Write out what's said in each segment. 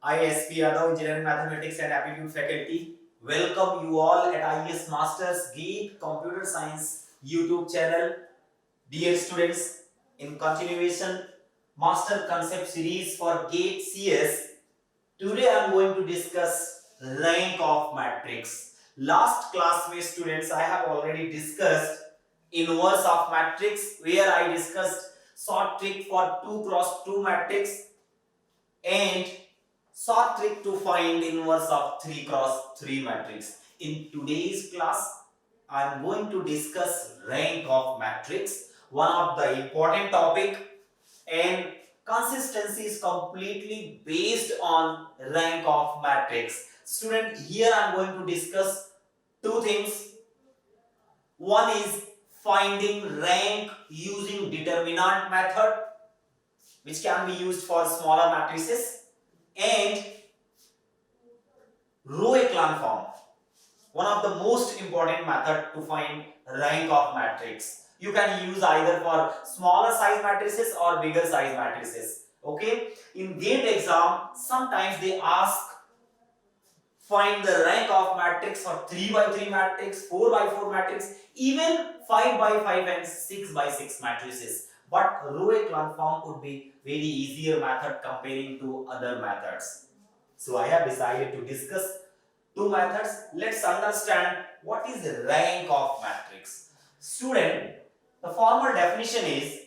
I, SP Yadav, Engineering Mathematics and Aptitude faculty, welcome you all at IES Masters GATE Computer Science YouTube channel. Dear students, in continuation Master Concept series for GATE CS, today I am going to discuss rank of matrix. Last class में students I have already discussed inverse of matrix, where I discussed short trick for 2 cross 2 matrix and short trick to find inverse of 3 cross 3 matrix. In today's class, I am going to discuss rank of matrix, one of the important topic, and consistency is completely based on rank of matrix. Student, here I am going to discuss two things. One is finding rank using determinant method, which can be used for smaller matrices, and row echelon form, one of the most important method to find rank of matrix. You can use either for smaller size matrices or bigger size matrices. Okay, in GATE exam sometimes they ask find the rank of matrix for 3 by 3 matrix, 4 by 4 matrix, even 5 by 5 and 6 by 6 matrices. But row echelon form would be very easier method comparing to other methods. So I have decided to discuss two methods. Let's understand what is the rank of matrix. Student, the formal definition is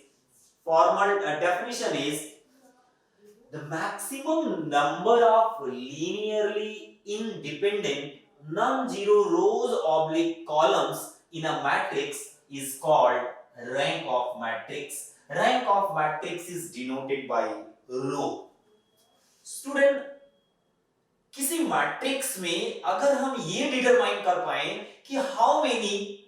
the maximum number of linearly independent non-zero rows oblique columns in a matrix is called rank of matrix. Rank of matrix is denoted by row. Student, किसी matrix में अगर हम ये determine कर पाए कि how many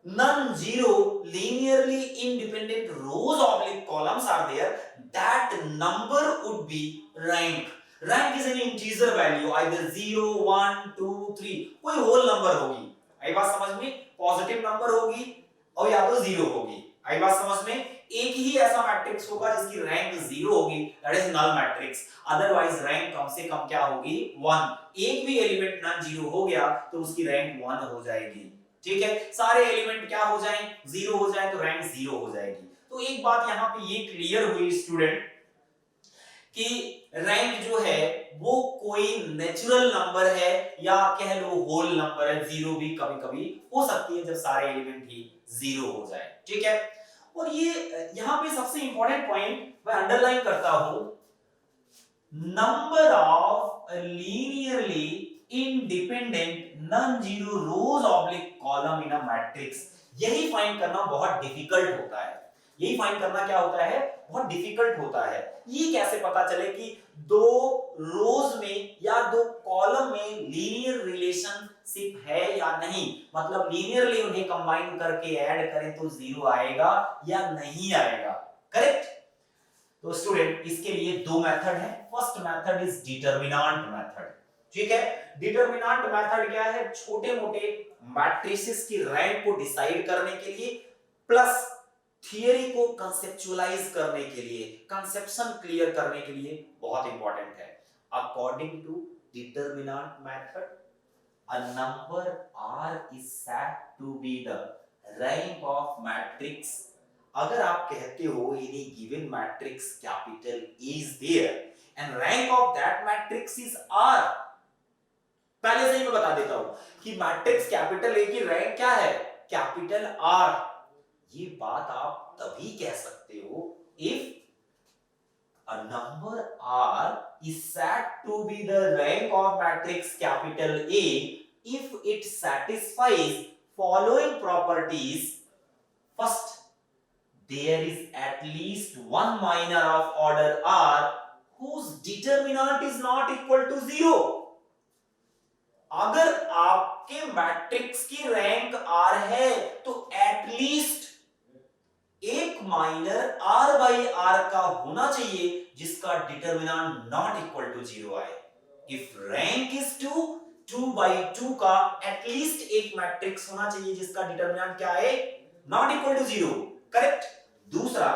non zero linearly independent rows oblique columns are there, that number would be rank. Rank is an integer value, either 0 1 2 3, कोई whole number होगी, आई बात समझ में, पॉजिटिव नंबर होगी और या तो जीरो होगी, आई बात समझ में। एक ही ऐसा मैट्रिक्स होगा जिसकी रैंक जीरो होगी, that is null matrix. Otherwise rank कम से कम क्या होगी, 1। एक भी एलिमेंट नॉन जीरो हो गया तो उसकी रैंक 1 हो जाएगी। ठीक है, सारे एलिमेंट क्या हो जाएं, जीरो हो जाए तो रैंक जीरो हो जाएगी। तो एक बात यहाँ पे ये क्लियर हुई स्टूडेंट कि रैंक जो है वो कोई नेचुरल नंबर है या कह लो होल नंबर है, जीरो भी कभी कभी हो सकती है जब सारे एलिमेंट ही जीरो हो जाए। ठीक है, और ये यहाँ पे सबसे इंपॉर्टेंट पॉइंट मैं अंडरलाइन करता हूं, number of linearly independent non zero rose oblique column in a matrix, यही फाइंड करना बहुत डिफिकल्ट होता है। यही फाइंड करना क्या होता है, बहुत डिफिकल्ट होता है। ये कैसे पता चले कि दो रोज में या दो कॉलम में लीनियर रिलेशनशिप है या नहीं, मतलब लीनियरली उन्हें कंबाइन करके ऐड करें तो जीरो आएगा या नहीं आएगा, करेक्ट। तो स्टूडेंट इसके लिए दो मेथड है। First method is determinant method. ठीक है, डिटरमिनेंट मेथड क्या है, छोटे मोटे मैट्रिसेस की रैंक को डिसाइड करने के लिए प्लस थियरी को कंसेप्चुअलाइज करने के लिए, कंसेप्शन क्लियर करने के लिए बहुत इंपॉर्टेंट है। According to determinant method, a number r is said to be the rank of matrix. अगर आप कहते हो any given matrix capital A is there and rank of that matrix is r, पहले से ही मैं बता देता हूं कि मैट्रिक्स कैपिटल ए की रैंक क्या है, कैपिटल R। ये बात आप तभी कह सकते हो if a number R is said to be the rank of matrix capital A if it satisfies following properties. First, there is at least one minor of order R whose determinant is not equal to 0. अगर आपके matrix की rank R है तो at least एक minor R by R का होना चाहिए जिसका डिटरमिनेंट नॉट इक्वल टू 0 आए। इफ रैंक इज 2, 2 बाई 2 का एटलीस्ट एक मैट्रिक्स होना चाहिए जिसका डिटरमिनेंट क्या है, नॉट इक्वल टू 0, करेक्ट। दूसरा,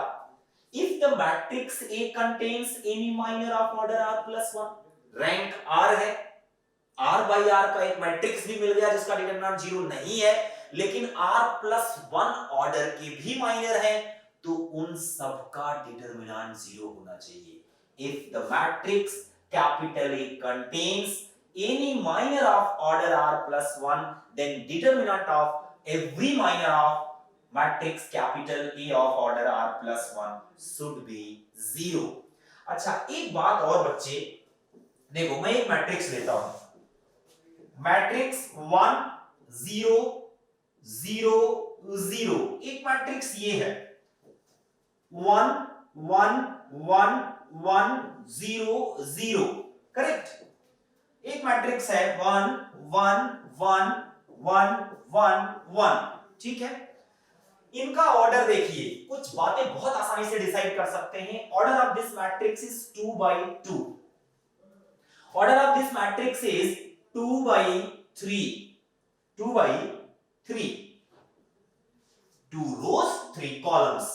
if the matrix A contains any minor of order R plus 1, rank R है, आर बाई आर का एक मैट्रिक्स भी मिल गया जिसका डिटरमिनेंट 0 नहीं है, लेकिन r+1 ऑर्डर के भी माइनर है, तो उन सब का डिटरमिनेंट 0 होना चाहिए। If the matrix capital A contains any minor of order r+1, then determinant of every minor of matrix capital A of order r+1 should be 0। अच्छा, एक बात और बच्चे देखो, मैं एक मैट्रिक्स लेता हूं, मैट्रिक्स 1 0 0 0, एक मैट्रिक्स ये है 1 1 1 1 0 0, करेक्ट। एक मैट्रिक्स है 1 1 1 1 1 1, ठीक है। इनका ऑर्डर देखिए, कुछ बातें बहुत आसानी से डिसाइड कर सकते हैं। Order of this matrix is 2 by 2, order of this matrix is 2 by 3, 2 by 3, 2 rows 3 columns।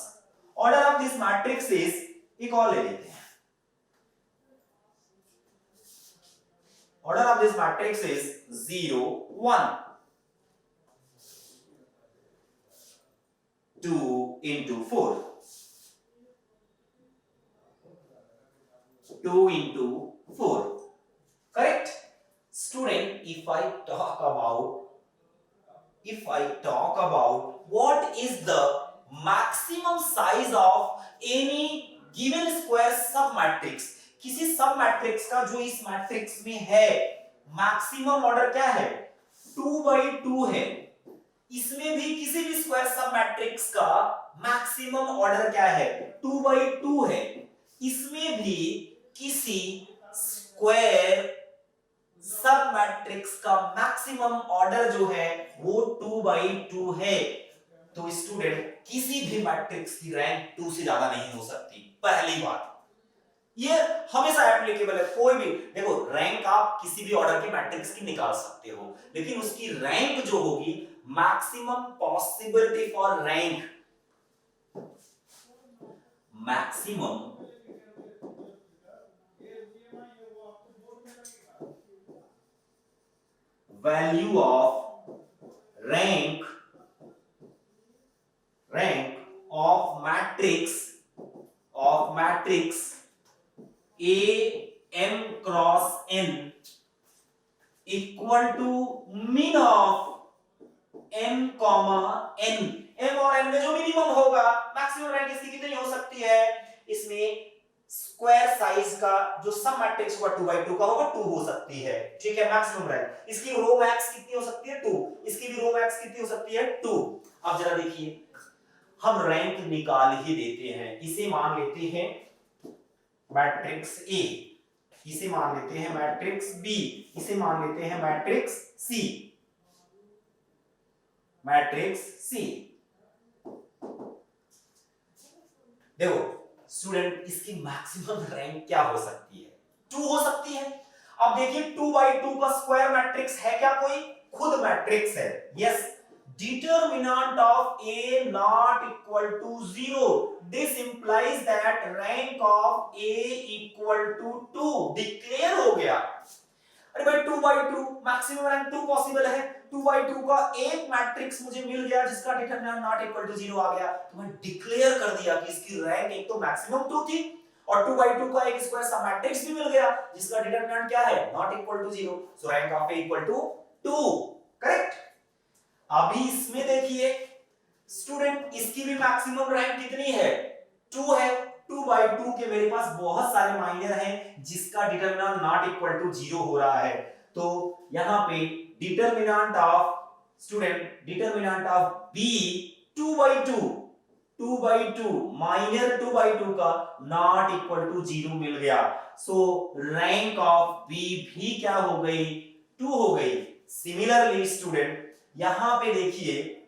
Order of this matrix is, एक और ले लेते हैं, order of this matrix is 0 1, 2 into 4, 2 into 4, correct student। if I talk about what is the maximum size of any given square submatrix, किसी सब matrix का जो इस मैट्रिक्स में है मैक्सिमम ऑर्डर क्या है, 2 by 2 है। इसमें भी किसी भी स्क्वायर सब मैट्रिक्स का मैक्सिमम ऑर्डर क्या है, 2 by 2 है। इसमें भी किसी स्क्वायर सब मैट्रिक्स का मैक्सिमम ऑर्डर जो है वो 2 by 2 है। तो स्टूडेंट, किसी भी मैट्रिक्स की रैंक 2 से ज्यादा नहीं हो सकती, पहली बात। ये हमेशा एप्लीकेबल है, कोई भी देखो, रैंक आप किसी भी ऑर्डर के मैट्रिक्स की निकाल सकते हो, लेकिन उसकी रैंक जो होगी, maximum possibility for rank, maximum value of rank of matrix A m cross n equal to min of m comma n। m और n में जो मिनिमम होगा, मैक्सिमम रैंक इसकी कितनी हो सकती है, इसमें स्क्वायर साइज का जो सब मैट्रिक्स होगा 2 by 2 का होगा, 2 हो सकती है, ठीक है। मैक्सिमम रैंक इसकी रो मैक्स कितनी हो सकती है, 2, इसकी भी रो मैक्स कितनी हो सकती है, 2। अब जरा देखिए, हम रैंक निकाल ही देते हैं। इसे मान लेते हैं मैट्रिक्स A, इसे मान लेते हैं मैट्रिक्स B, इसे मान लेते हैं मैट्रिक्स C, मैट्रिक्स C। देखो स्टूडेंट, इसकी मैक्सिमम रैंक क्या हो सकती है, 2 हो सकती है। अब देखिए 2 by 2 का स्क्वायर मैट्रिक्स है क्या, कोई खुद मैट्रिक्स है, yes. Determinant of A not equal to 0, this implies that rank of A equal to 2, declare हो गया। अरे भाई 2 by 2 मैक्सिमम रैंक 2 पॉसिबल है, 2 by 2 का एक मैट्रिक्स मुझे मिल गया जिसका डिटरमिनेंट नॉट इक्वल टू 0 आ गया, तो मैं डिक्लेयर कर दिया कि इसकी रैंक एक तो मैक्सिमम 2 थी, और 2 by 2 का एक स्क्वायर सब मैट्रिक्स भी मिल गया जिसका डिटरमिनेंट क्या है, not equal to 0, so rank of A equal to 2, correct. अभी इसमें देखिए स्टूडेंट, इसकी भी मैक्सिमम रैंक कितनी है, 2 है। 2 by 2 के मेरे पास बहुत सारे माइनर हैं जिसका डिटरमिनेंट नॉट इक्वल टू 0 हो रहा है, तो यहां पे determinant of B 2 by 2 minor 2 by 2 का नॉट इक्वल टू 0 मिल गया, सो रैंक ऑफ B भी क्या हो गई, 2 हो गई। सिमिलरली स्टूडेंट, यहां पे देखिए,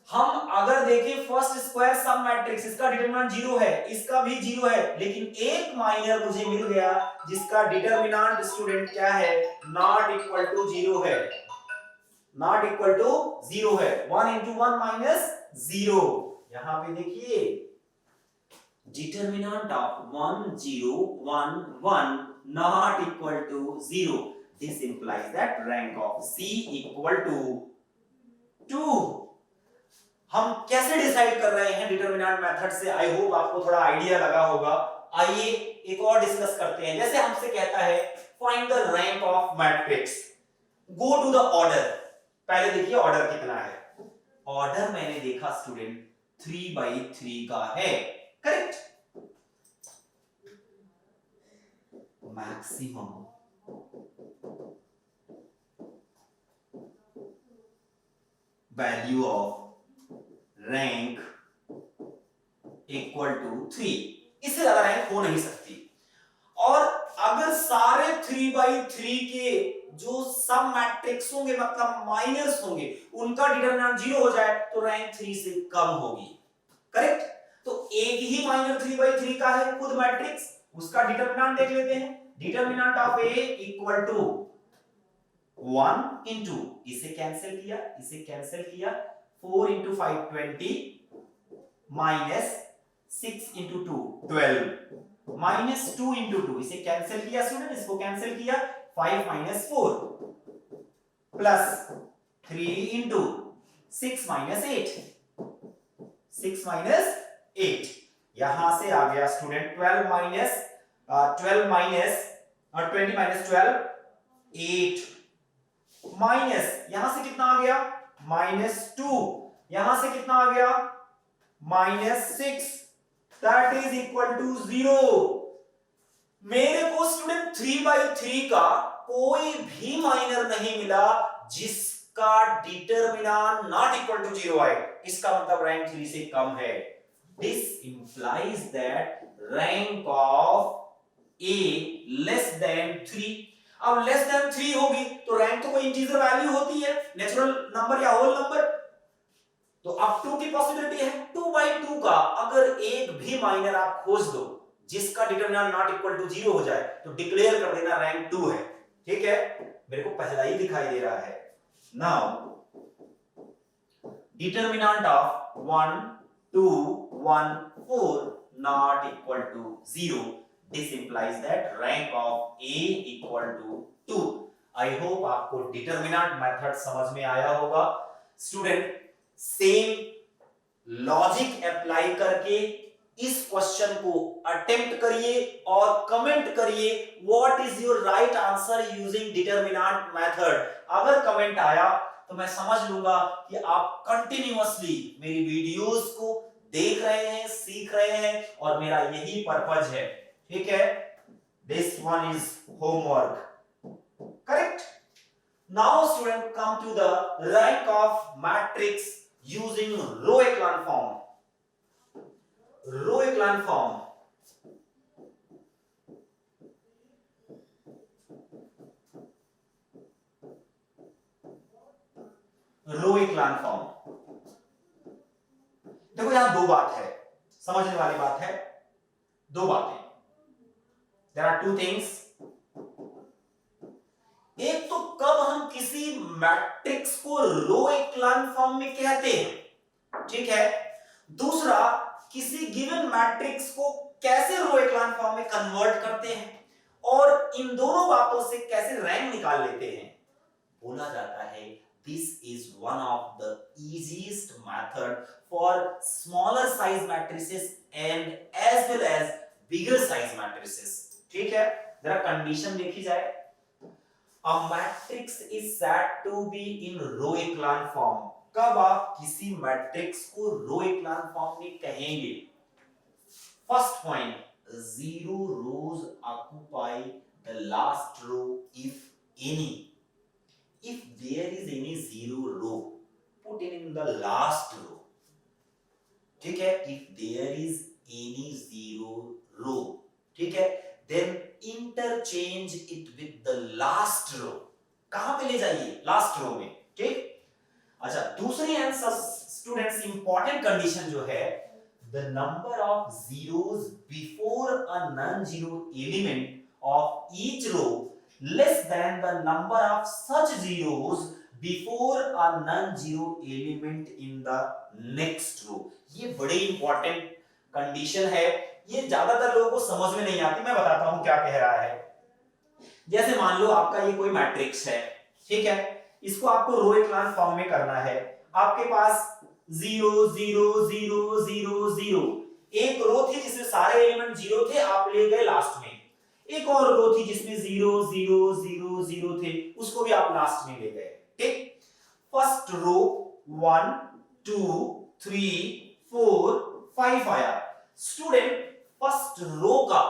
हम अगर देखें फर्स्ट स्क्वायर सब मैट्रिक्स, इसका डिटरमिनेंट 0 है, इसका भी 0 है, लेकिन एक माइनर मुझे मिल गया जिसका डिटरमिनेंट स्टूडेंट क्या है, नॉट इक्वल टू 0 है, नॉट इक्वल टू 0 है, 1 into 1 minus 0। यहां पे देखिए determinant of 1 0 1 1 not equal to 0. This implies that rank of C equal to 2. हम कैसे डिसाइड कर रहे हैं डिटरमिनेंट मेथड से? आई होप आपको थोड़ा आइडिया लगा होगा। आइए एक और डिस्कस करते हैं। जैसे हमसे कहता है find the rank of matrix, go to the order. पहले देखिए ऑर्डर कितना है। ऑर्डर मैंने देखा स्टूडेंट 3/3 का है, correct. Maximum value of rank equal to 3, इससे ज्यादा रैंक हो नहीं सकती। और अगर सारे 3/3 के जो सब मैट्रिक्स होंगे मतलब माइनर्स होंगे उनका डिटरमिनेंट 0 हो जाए तो रैंक 3 से कम होगी, करेक्ट। तो एक ही माइनर 3/3 का है खुद मैट्रिक्स, उसका डिटरमिनेंट देख लेते हैं। Determinant of A equal to 1 into, इसे कैंसिल किया, इसे कैंसिल किया, 4 into 5 20 minus 6 into 2 12 minus 2 into 2, इसे कैंसिल किया स्टूडेंट, इसको कैंसिल किया, 5 minus 4 plus 3 into 6 minus 8, 6 minus 8, यहां से आ गया स्टूडेंट 12 माइनस 20 माइनस 12 8 माइनस यहां से कितना आ गया -2, यहां से कितना आ गया -6, दैट इज इक्वल टू 0। मेरे को स्टूडेंट 3/3 का कोई भी माइनर नहीं मिला जिसका डिटरमिनेंट नॉट इक्वल टू 0 आए, इसका मतलब रैंक 3 से कम है। This implies that rank of A less than 3। अब लेस देन 3 होगी तो रैंक तो कोई इंटीजर वैल्यू होती है, नेचुरल नंबर या होल नंबर, तो अब 2 की पॉसिबिलिटी है। 2/2 का अगर एक भी माइनर आप खोज दो जिसका डिटरमिनेंट नॉट इक्वल टू 0 हो जाए तो डिक्लेयर कर देना रैंक 2 है, ठीक है। मेरे को पहला ही दिखाई दे रहा है। Now determinant of 1 2 1 4 not equal to 0, this implies that rank of A equal to 2। I hope आपको डिटरमिनेंट मेथड समझ में आया होगा। स्टूडेंट सेम लॉजिक अप्लाई करके इस क्वेश्चन को अटेम्प्ट करिए और कमेंट करिए what is your right answer using determinant method. अगर कमेंट आया तो मैं समझ लूंगा कि आप कंटिन्यूअसली मेरी वीडियोस को देख रहे हैं, सीख रहे हैं और मेरा यही पर्पज है, ठीक है। This one is homework, correct. Now student come to the rank of matrix using row echelon form. Row echelon form, row echelon form. देखो यहां दो बात है, समझने वाली बात है, दो बातें। There are two things। एक तो कब हम किसी मैट्रिक्स को रो echelon फॉर्म में कहते हैं, ठीक है। दूसरा किसी गिवन मैट्रिक्स को कैसे रो echelon फॉर्म में कन्वर्ट करते हैं और इन दोनों बातों से कैसे रैंक निकाल लेते हैं। बोला जाता है this is one of the easiest method for smaller size matrices and as well as bigger size matrices, ठीक है। जरा कंडीशन देखी जाए। A matrix is said to be in row echelon form। कब आप किसी मैट्रिक्स को रो echelon फॉर्म में कहेंगे? First point, 0 rows occupy the last row if any। If there is any 0 row, put it in the last row, ठीक है। If there is any 0 row, ठीक है, then interchange it with the last row। कहां पे ले जाइए? Last row में, ठीक। अच्छा, दूसरी आंसर स्टूडेंट्स इंपॉर्टेंट कंडीशन जो है, the number of zeros before a non-zero element of each row less than the number of such zeros before a non-zero element in the next row। ये बड़ी important condition है, ये ज्यादातर लोगों को समझ में नहीं आती। मैं बताता हूं क्या कह रहा है। जैसे मान लो आपका ये कोई मैट्रिक्स है, ठीक है, इसको आपको रो एक्लान फॉर्म में करना है। आपके पास 0 0 0 0 0 एक रो थी जिसमें सारे एलिमेंट 0 थे, आप ले गए लास्ट में। एक और रो थी जिसमें 0 0 0 0 थे, उसको भी आप लास्ट में ले गए। ठीक, फर्स्ट रो 1 2 3 4 5 आया। स्टूडेंट, फर्स्ट रो का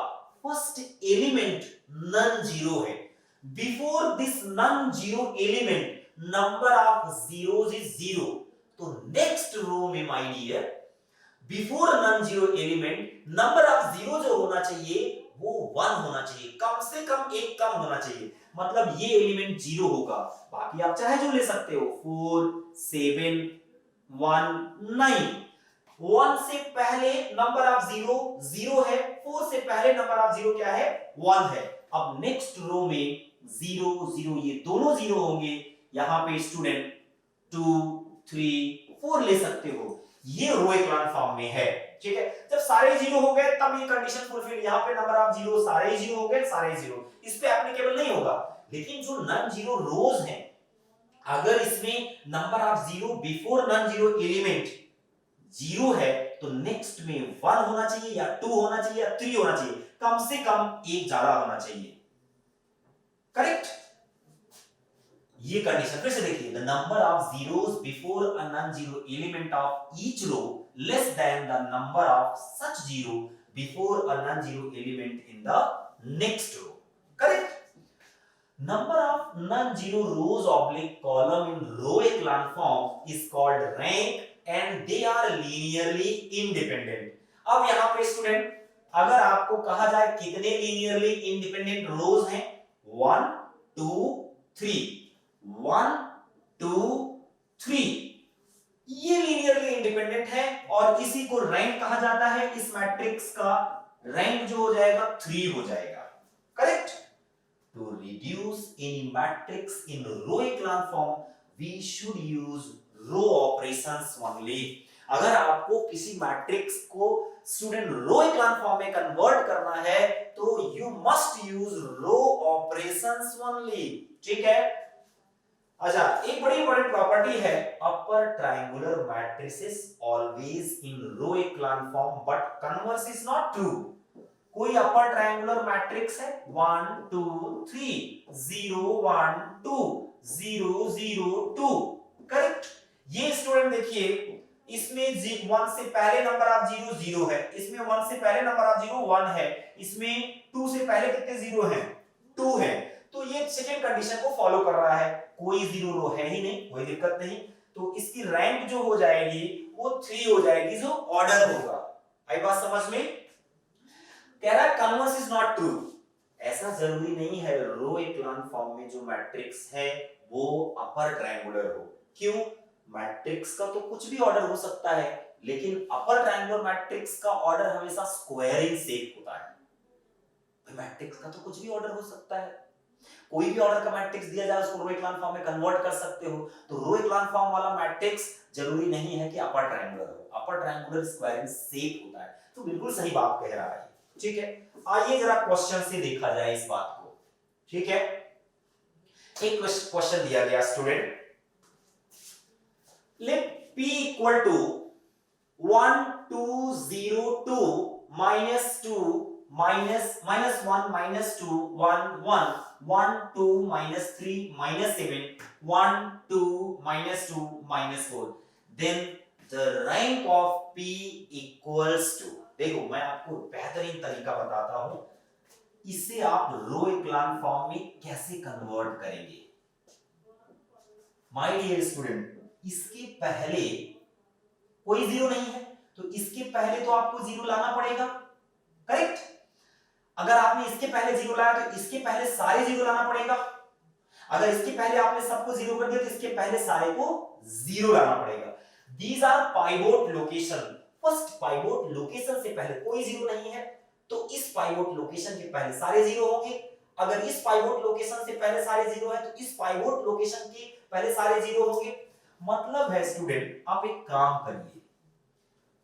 फर्स्ट एलिमेंट नन जीरो है। Before this non zero element number of zeros is 0। तो नेक्स्ट रो में my dear before non zero element number of zero जो होना चाहिए वो 1 होना चाहिए, कम से कम एक कम होना चाहिए, मतलब ये एलिमेंट 0 होगा। बाकी आप चाहे जो ले सकते हो, 4 7 1 9। 1 से पहले नंबर ऑफ 0 0 है, 4 से पहले नंबर ऑफ 0 क्या है, 1 है। अब नेक्स्ट रो में 0 0 ये दोनों 0 होंगे। यहां पे स्टूडेंट 2 3 4 ले सकते हो, ये रो एक्लान फॉर्म में है। ठीक है, जब सारे 0 हो गए तब ये कंडीशन फुलफिल। यहां पे नंबर ऑफ 0 सारे 0 हो गए, सारे 0 इस पे एप्लीकेबल नहीं होगा। लेकिन जो नन जीरो रोज हैं, अगर इसमें number of 0 before non zero element 0 है तो नेक्स्ट में 1 होना चाहिए या 2 होना चाहिए या 3 होना चाहिए, कम से कम एक ज्यादा होना चाहिए। करेक्ट, ये कंडीशन फिर से देखिए, the number of zeros before a non zero element of each row less than the number of such zero before a non zero element in the next row. Correct, number of non-zero rows oblique column in row echelon form is called rank and they are linearly independent। अब यहाँ पे student अगर आपको कहा जाए कितने linearly independent rows हैं, 1 2 3 1 2 3, ये linearly independent है और इसी को रैंक कहा जाता है। इस मैट्रिक्स का रैंक जो हो जाएगा 3 हो जाएगा। Correct, to reduce any matrix in row echelon form we should use row operations only। अगर आपको किसी मैट्रिक्स को स्टूडेंट रो एक्लान फॉर्म में कन्वर्ट करना है तो you must use row operations only. ठीक है, अच्छा, एक बड़ी इंपॉर्टेंट प्रॉपर्टी है, upper triangular matrices always in row echelon form but converse is not true. कोई अपर ट्रायंगुलर मैट्रिक्स है 1 2 3 0 1 2 0 0 2। करेक्ट, ये स्टूडेंट देखिए, इसमें 1 से पहले नंबर ऑफ 0 0 है, इसमें 1 से पहले नंबर ऑफ 0 1 है, इसमें 2 से पहले कितने 0 हैं, 2 है। तो ये सेकंड कंडीशन को फॉलो कर रहा है, कोई 0 रो है ही नहीं, कोई दिक्कत नहीं। तो इसकी रैंक जो हो जाएगी वो 3 हो जाएगी, जो ऑर्डर होगा। आई बात समझ में? कह रहा है कन्वर्स इज नॉट ट्रू। ऐसा जरूरी नहीं है रो एक्लान फॉर्म में जो मैट्रिक्स है वो अपर ट्रायंगुलर हो। क्यों? मैट्रिक्स का तो कुछ भी ऑर्डर हो सकता है, लेकिन अपर ट्रायंगुलर मैट्रिक्स का ऑर्डर हमेशा स्क्वायरिंग शेप होता है। मैट्रिक्स का तो कुछ भी ऑर्डर हो सकता है, कोई भी ऑर्डर का मैट्रिक्स दिया जाए उसको रो एक्लान फॉर्म में कन्वर्ट कर सकते हो। तो रो एक्लान फॉर्म वाला मैट्रिक्स जरूरी नहीं है कि अपर ट्रायंगुलर हो, अपर ट्रायंगुलर स्क्वायरिंग शेप होता है। तो बिल्कुल सही बात कह रहा है। ठीक है, आइए जरा क्वेश्चन से देखा जाए इस बात को। ठीक है, एक क्वेश्चन दिया गया student, let p equal to 1 2 0 2 minus 2 minus minus 1 minus 2 1 1 1 2 minus 3 minus 7 1 2 minus 2 minus 4, then the rank of p equals to. देखो मैं आपको बेहतरीन तरीका बताता हूं, इसे आप रो एक्लान फॉर्म में कैसे कन्वर्ट करेंगे। माय डियर स्टूडेंट, इसके पहले कोई 0 नहीं है तो इसके पहले तो आपको 0 लाना पड़ेगा। करेक्ट, अगर आपने इसके पहले 0 लाया तो इसके पहले सारे 0 लाना पड़ेगा। अगर इसके पहले आपने सबको 0 कर दिया तो इसके पहले सारे को 0 लाना पड़ेगा। These are pivot location. First pivot location से पहले कोई 0 नहीं है तो इस पाइवोट लोकेशन के पहले सारे 0 होंगे। अगर इस पाइवोट लोकेशन से पहले सारे 0 है तो इस पाइवोट लोकेशन के पहले सारे 0 होंगे। मतलब है स्टूडेंट, आप एक काम करिए,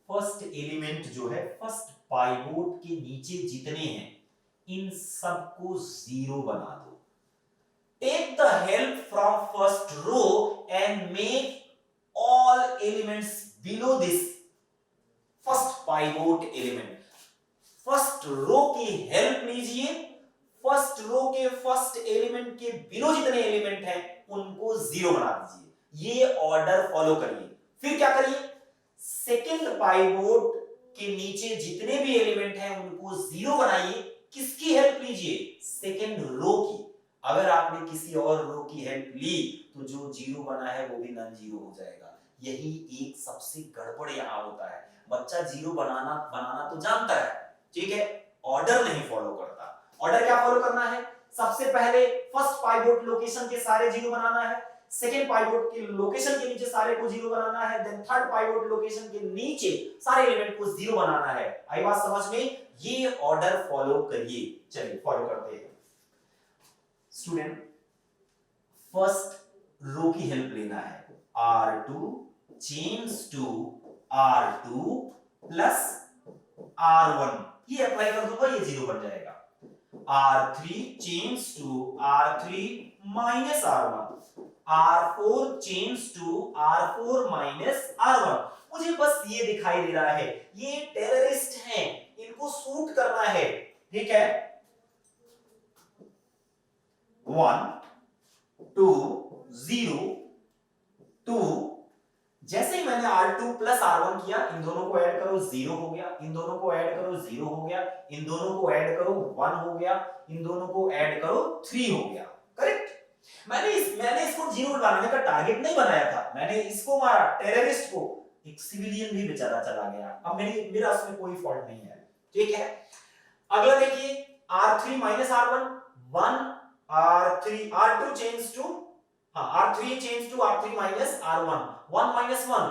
फर्स्ट एलिमेंट जो है फर्स्ट पाइवोट के नीचे जितने हैं इन सबको जीरो बना दो। Take the help from first row and make all elements below this first pivot element। First row की हेल्प लीजिए, फर्स्ट रो के फर्स्ट एलिमेंट के बिलो जितने एलिमेंट हैं उनको जीरो बना दीजिए। ये ऑर्डर फॉलो करिए। फिर क्या करिए, सेकंड पाइवोट के नीचे जितने भी एलिमेंट हैं उनको जीरो बनाइए। किसकी हेल्प लीजिए, सेकंड रो की। अगर आपने किसी और रो की हेल्प ली तो जो जीरो बना है वो भी नॉन जीरो हो जाएगा। यही एक सबसे गड़बड़ यहां होता है, बच्चा जीरो बनाना तो जानता है, ठीक है, ऑर्डर नहीं फॉलो करता। ऑर्डर क्या फॉलो करना है, सबसे पहले फर्स्ट पाइवोट लोकेशन के सारे जीरो बनाना है, सेकंड पाइवोट के लोकेशन के नीचे सारे को जीरो बनाना है, देन थर्ड पाइवोट लोकेशन के नीचे सारे एलिमेंट को जीरो बनाना है। आई बात समझ में, ये ऑर्डर फॉलो करिए। चलिए फॉलो करते हैं। स्टूडेंट, फर्स्ट रो की हेल्प लेना है, R2 change to R2 plus R1, ये अप्लाई कर दूंगा, ये जीरो बन जाएगा। R3 change to R3 minus R1, R4 change to R4 minus R1। मुझे बस ये दिखाई दे रहा है, ये टेररिस्ट हैं, इनको शूट करना है, ठीक है। 1 2 0 2, जैसे ही मैंने R2 प्लस R1 किया, इन दोनों को ऐड करो, 0 हो गया, इन दोनों को ऐड करो, 0 हो गया, इन दोनों को ऐड करो, 1 हो गया, इन दोनों को ऐड करो, 3 हो गया। करेक्ट। मैंने इसको जीरो बनाने का टारगेट नहीं बनाया था, मैंने इसको मारा, टेररिस्ट को, एक सिविलियन भी बेचारा चला गया। अब मेरा उसमें कोई फॉल्ट नहीं है, ठीक है। अगला देखिए, R3 minus R1 1, R3 R2 change to R3 change to R3 minus R1, 1 minus 1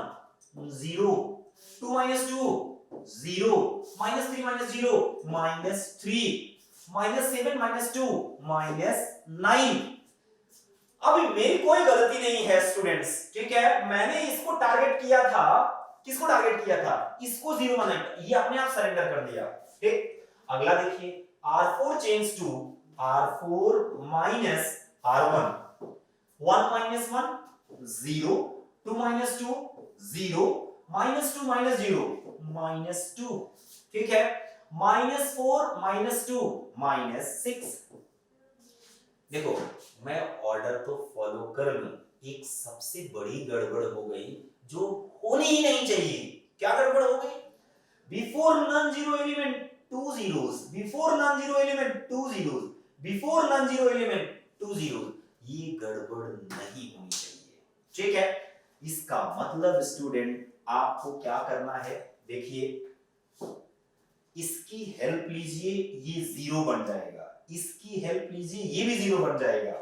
0, 2 minus 2 0, minus 3 minus 0 minus 3, minus 7 minus 2 minus 9। अभी मेरी कोई गलती नहीं है स्टूडेंट्स, ठीक है, मैंने इसको टारगेट किया था, किसको टारगेट किया था, इसको जीरो बनाना, ये अपने आप सरेंडर कर दिया, ठीक। अगला देखिए, R4 change to R4 minus R1, 1 minus 1 0, 2 minus 2 0, minus 2 minus 0 minus 2, ठीक है, minus 4 minus 2 minus 6। देखो, मैं ऑर्डर तो फॉलो कर लूं, एक सबसे बड़ी गड़बड़ हो गई जो होनी ही नहीं चाहिए। क्या गड़बड़ हो गई, before non zero element 2 zeros, before non zero element 2 zeros, before non zero element 2 zeros, ये गड़बड़ नहीं होनी चाहिए, ठीक है। इसका मतलब स्टूडेंट आपको क्या करना है, देखिए, इसकी हेल्प लीजिए, ये जीरो बन जाएगा, इसकी हेल्प लीजिए, ये भी जीरो बन जाएगा।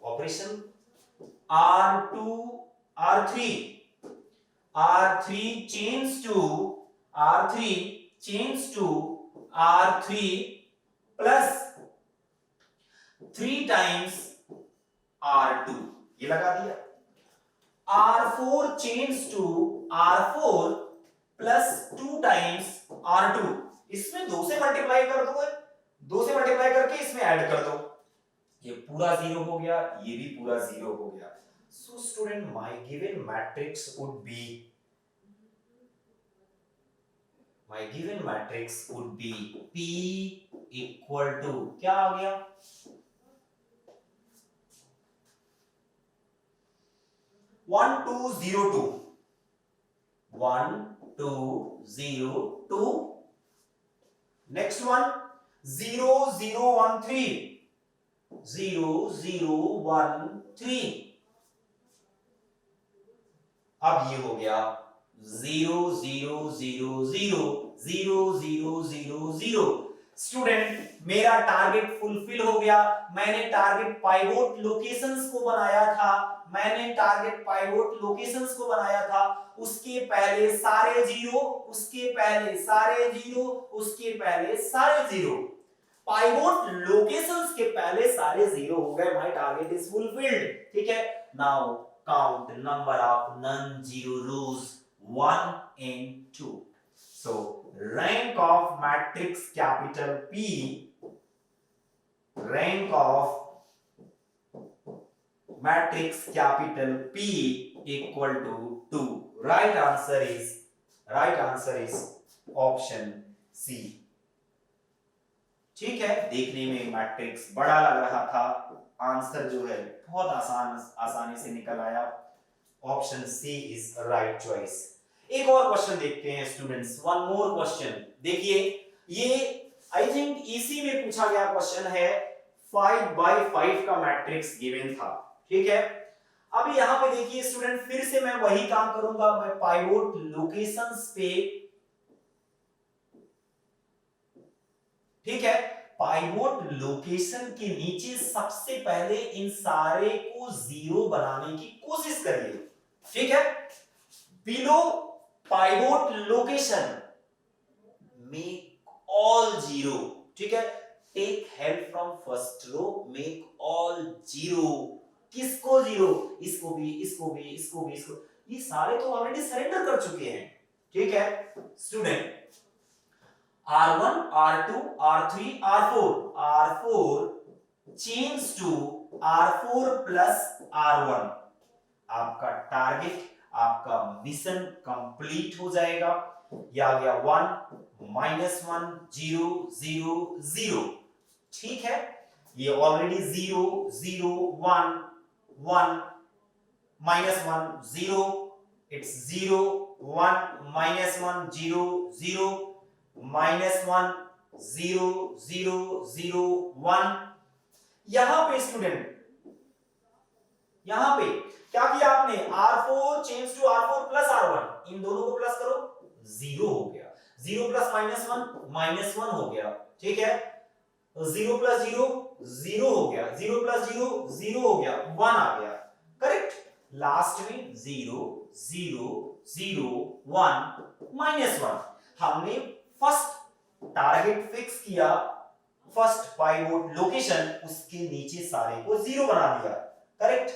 Operation R2 R3 change to R3 plus 3 times R2, ये लगा दिया। R4 change to R4 plus 2 times R2, इसमें 2 से मल्टीप्लाई कर दो, 2 से मल्टीप्लाई करके इसमें ऐड कर दो, ये पूरा जीरो हो गया, ये भी पूरा जीरो हो गया। So student, my given matrix would be P equal to, क्या आ गया, 1 2 0 2, 1 2 0 2, next one 0 0 1 3, 0 0 1 3। अब ये हो गया 0 0 0 0 0 0 0 0। स्टूडेंट, मेरा टारगेट फुलफिल हो गया, मैंने टारगेट पाइवोट लोकेशंस को बनाया था, उसके पहले सारे जीरो, उसके पहले सारे जीरो, पाइवोट लोकेशंस के पहले सारे जीरो हो गए, माय टारगेट इज फुलफिल्ड, ठीक है। Now count number of non-zero rows 1 and 2. So rank of matrix capital P rank of matrix capital P equal to 2. Right answer is option C. ठीक है, देखने में मैट्रिक्स बड़ा लग रहा था, आंसर जो है बहुत आसानी से निकल आया। Option C is right choice. एक और क्वेश्चन देखते हैं स्टूडेंट्स, वन मोर क्वेश्चन। देखिए ये आई थिंक इसी में पूछा गया क्वेश्चन है, 5x5 का मैट्रिक्स गिवन था, ठीक है। अब यहाँ पे देखिए स्टूडेंट, फिर से मैं वही काम करूंगा, मैं पाइवोट लोकेशंस पे, ठीक है, पाइवोट लोकेशन के नीचे सबसे पहले इन सारे को जीरो बनाने की कोशिश करिए, ठीक है। Below pivot location make all zero, ठीक है। Take help from first row, make all zero. किसको जीरो? इसको भी, इसको भी, इसको भी, इसको, ये सारे तो ऑलरेडी सरेंडर कर चुके हैं, ठीक है student. R1, R2, R3, R4 change to R4 plus R1। आपका टारगेट, आपका मिशन कंप्लीट हो जाएगा। ये आ गया 1 -1 0 0 0, ठीक है। ये ऑलरेडी 0 0 1 1 -1 0, इट्स 0 1 -1 0 0 -1 0 0 0 1। यहां पे स्टूडेंट, यहां पे क्या किया आपने? R4 change to R4 plus R1, इन दोनों को प्लस करो, 0 हो गया। 0 प्लस -1 हो गया, ठीक है। 0 प्लस 0 0 हो गया, 0 प्लस 0 0 हो गया, 1 आ गया, करेक्ट। लास्ट में 0 0 0 1 -1। हमने फर्स्ट टारगेट फिक्स किया, फर्स्ट पाइवोट लोकेशन, उसके नीचे सारे को जीरो बना दिया, करेक्ट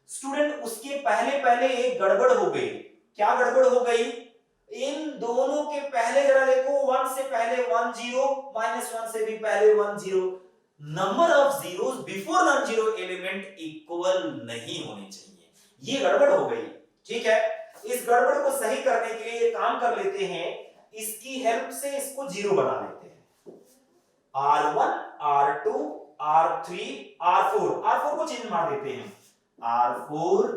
स्टूडेंट। उसके पहले एक गड़बड़ हो गई। क्या गड़बड़ हो गई? इन दोनों के पहले जरा देखो, 1 से पहले 1 0, -1 से भी पहले 1 0। Number of zeros before non zero element equal नहीं होने चाहिए, ये गड़बड़ हो गई, ठीक है। इस गड़बड़ को सही करने के लिए काम कर लेते हैं, इसकी हेल्प से इसको जीरो बना लेते हैं। R1 R2 R3 R4 को चेंज मार देते हैं, R4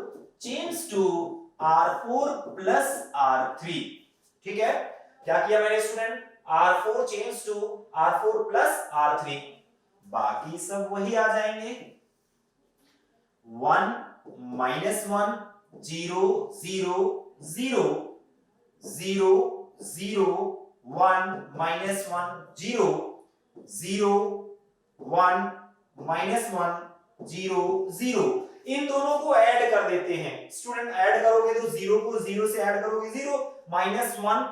change to R4 plus R3, ठीक है। क्या किया मैंने student? R4 change to R4 plus R3, बाकी सब वही आ जाएंगे। 1 -1 0 0 0 0 0 1 -1 0 0 1 -1 0 0। इन दोनों को ऐड कर देते हैं स्टूडेंट। ऐड करोगे तो 0 को 0 से ऐड करोगे 0, -1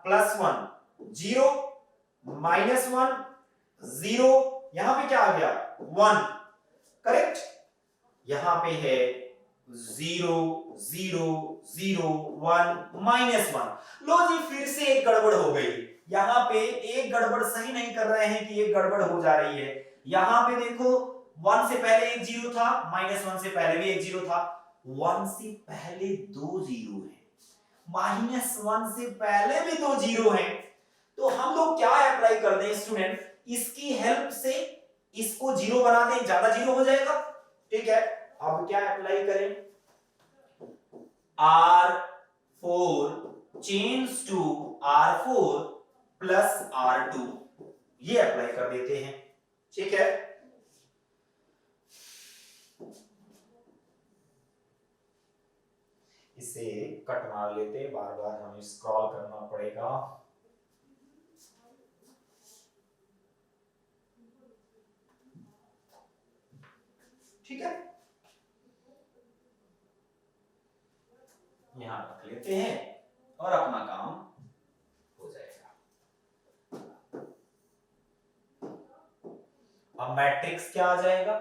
प्लस 1 0 -1 0, यहां पे क्या आ गया? 1, करेक्ट। यहां पे है 0 0 0 1 -1। लो जी, फिर से एक गड़बड़ हो गई। यहां पे एक गड़बड़ सही नहीं कर रहे हैं कि एक गड़बड़ हो जा रही है। यहां पे देखो 1 से पहले एक 0 था, -1 से पहले भी एक 0 था, 1 से पहले 2 0 है, -1 से पहले भी 2 0 हैं। तो हम लोग क्या अप्लाई कर दें स्टूडेंट? इसकी हेल्प से इसको 0 बना दें, ज्यादा 0 हो जाएगा, ठीक है। अब क्या अप्लाई करें? R4 change to R4 plus R2, ये अप्लाई कर देते हैं, ठीक है। इसे कट मार लेते, बार बार हमें स्क्रॉल करना पड़ेगा। ठीक है, यहां रख लेते हैं और अपना काम हो जाएगा। अब मैट्रिक्स क्या आ जाएगा?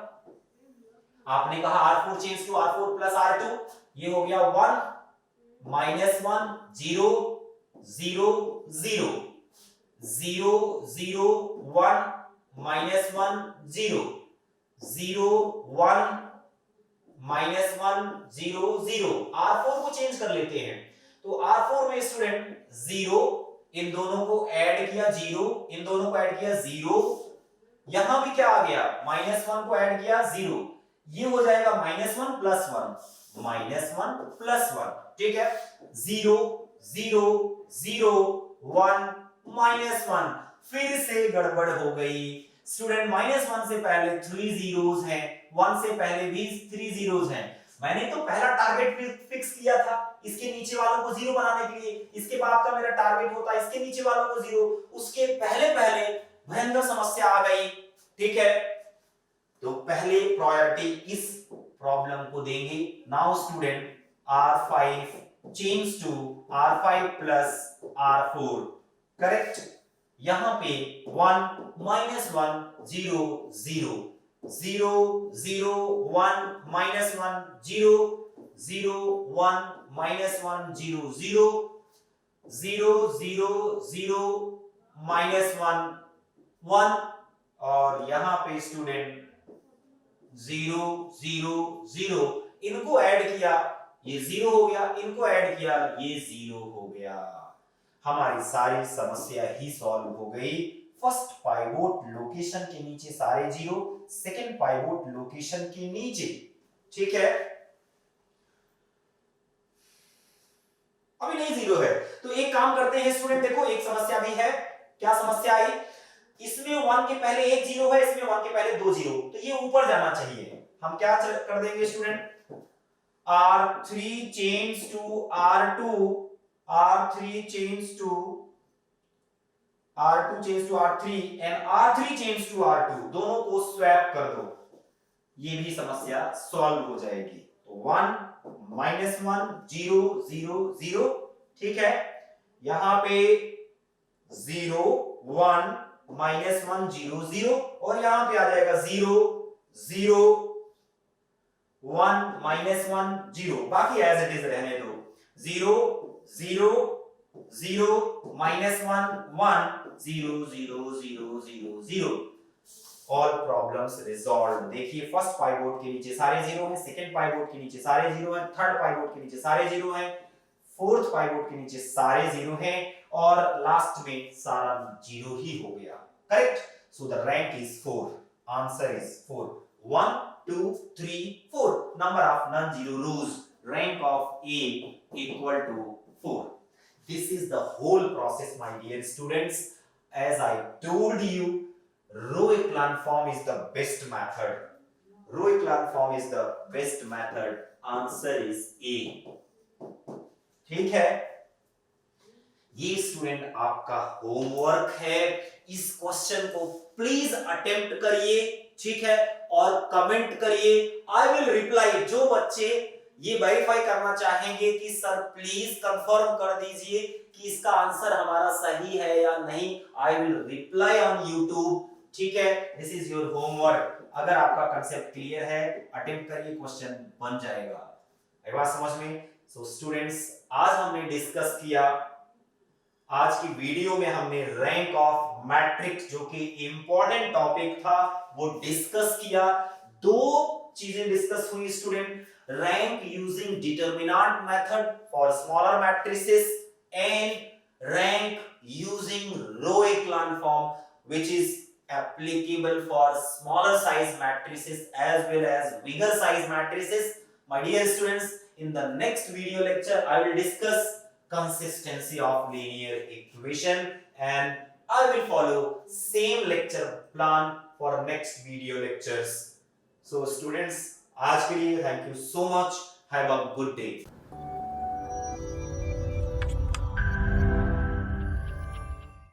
आपने कहा R4 change to R4 plus R2, ये हो गया 1 -1 0 0 0 0 0 1 -1 0 0 1 -1 0 0। R4 को चेंज कर लेते हैं, तो R4 में स्टूडेंट 0, इन दोनों को ऐड किया 0, इन दोनों को ऐड किया 0, यहां भी क्या आ गया -1 को ऐड किया 0, ये हो जाएगा -1 प्लस 1, -1 प्लस 1, ठीक है। 0 0 0 1 -1, फिर से गड़बड़ हो गई स्टूडेंट। -1 से पहले 3 जीरोस हैं, 1 से पहले भी 3 जीरोस हैं। मैंने तो पहला टारगेट फिक्स किया था इसके नीचे वालों को 0 बनाने के लिए, इसके बाद का मेरा टारगेट होता इसके नीचे वालों को 0, उसके पहले पहले भयंकर समस्या आ गई, ठीक है। तो पहले प्रायोरिटी इस प्रॉब्लम को देंगे। Now student R5 change to R5 plus R4, correct. यहां पे 1 -1 0 0 0 0 1 -1 0 0 1 -1 0 0 0 0 0 -1 1, और यहां पे स्टूडेंट 0 0 0, इनको ऐड किया ये 0 हो गया, इनको ऐड किया ये 0 हो गया। हमारी सारी समस्या ही सॉल्व हो गई। फर्स्ट पाइवोट लोकेशन के नीचे सारे 0, सेकंड पाइवोट लोकेशन के नीचे, ठीक है। अभी नहीं 0 है, तो एक काम करते हैं स्टूडेंट, देखो एक समस्या भी है। क्या समस्या आई? इसमें 1 के पहले एक 0 है, इसमें 1 के पहले 2 0, तो ये ऊपर जाना चाहिए। हम क्या कर देंगे student, R3 change to R2, R3 change to R2 change to R3 and R3 change to R2, दोनों को स्वैप कर दो, ये भी समस्या सॉल्व हो जाएगी। तो 1 -1 0 0 0, ठीक है। यहां पे 0 1 -1 0 0, और यहां पे आ जाएगा 0 0 1 -1 0, बाकी एज इट इज रहने दो। 0 0 0 -1 1 0 0 0 0 0, ऑल प्रॉब्लम्स रिजॉल्व। देखिए फर्स्ट पाइवोट के नीचे सारे 0 हैं, सेकंड पाइवोट के नीचे सारे 0 हैं, थर्ड पाइवोट के नीचे सारे 0 हैं, फोर्थ पाइवोट के नीचे सारे 0 हैं, और लास्ट में सारा 0 ही हो गया, correct. So the rank is 4, answer is 4, 1 2 3 4, number of non-zero rows, rank of A equal to 4. This is the whole process, my dear students. As I told you, row echelon form is the best method. Row echelon form is the best method. Answer is A. ठीक है, ये student आपका homework है। इस question को please attempt करिए, ठीक है, और कमेंट करिए। I will reply. जो बच्चे ये वेरीफाई करना चाहेंगे कि सर प्लीज कंफर्म कर दीजिए कि इसका आंसर हमारा सही है या नहीं, I will reply on YouTube, ठीक है। This is your homework. अगर आपका कांसेप्ट क्लियर है, अटेम्प्ट करिए, क्वेश्चन बन जाएगा। आई बात समझ में? सो स्टूडेंट्स, आज हमने डिस्कस किया, आज की वीडियो में हमने रैंक ऑफ मैट्रिक्स, जो कि इंपॉर्टेंट टॉपिक था, वो डिस्कस किया। दो चीजें डिस्कस हुई student, rank using determinant method for smaller matrices and rank using row echelon form, which is applicable for smaller size matrices as well as bigger size matrices. My dear students, in the next video lecture I will discuss consistency of linear equation, and I will follow same lecture plan for next video lectures. So students, आज के लिए thank you so much. Have a good day.